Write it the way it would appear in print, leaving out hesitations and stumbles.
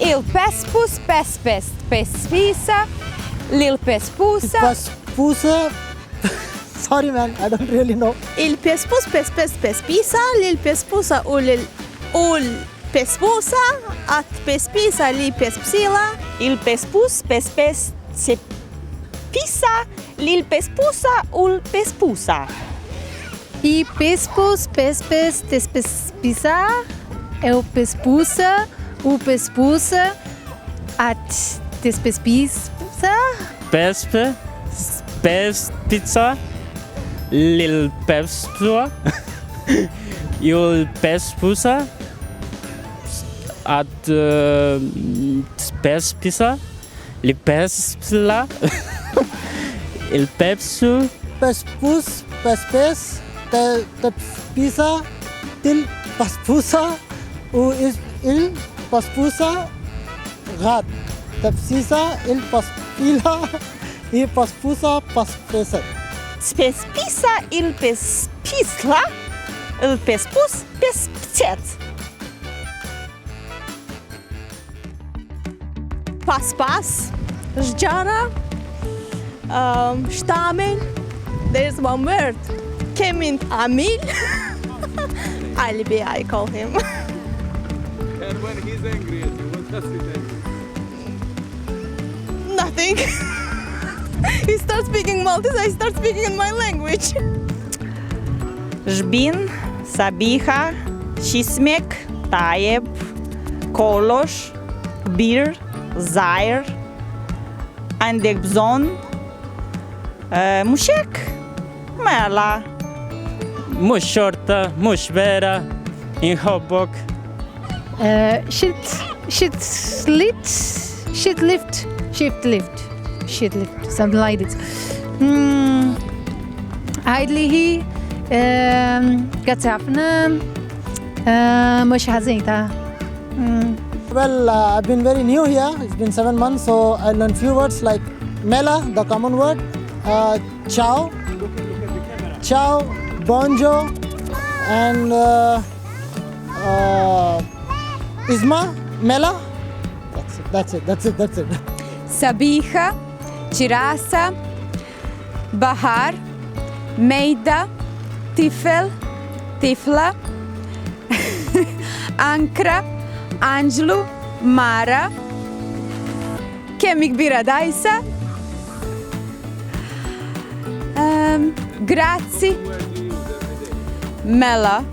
Il-pespus, pespes, pespisa, lill-pespusa. Pespusa. Sorry man, I don't really know. Il-pespus, pespes, pespisa, lill-pespusa u l-pespusa, għat-tpespisa, lill-pespsila. Il-pespus, pespes, pisa, lill-pespusa u l-pespusa. Il-pespus, pespes, tespespisa, l-pespusa, u-pespusa, għat-tpespisa. Pespesa, lill-pespusa, il-pespusa, għat-tpespisa, lill-pespusa, il-pespsu. Pespus, pespes, tepspisa, til-pespusa u il-pespusa, għat-tpespisa, il-pespila, il-pespusa, pespeset. Tpespisa, il-pespisla, il-pespus, pespset. Paspas, xġara, xtamil. There's one word. Kemm int għamil? Qalbi, I call him. And when he's angry at you, what does he say? Nothing. He starts speaking Maltese, I start speaking in my language. Żbin, sabiħa, xismek, tajjeb, kollox, kbir, żgħir, għandek bżonn, mhux hekk? Mela. Mhux xorta, mhux vera, inħobbok. Shit lift, something like this. Għajdliħi, grazzi ħafna, mhux ħażin ta'. Well, I've been very new here. It's been 7 months, so I learned few words like mela, the common word, ciao, bonjour, and isma, mela. That's it. Sabiħa, ċirasa, bahar, mejda, tifel, tifla, ankra, anġlu, mara, kemm kbira dajsa, grazzi, mela.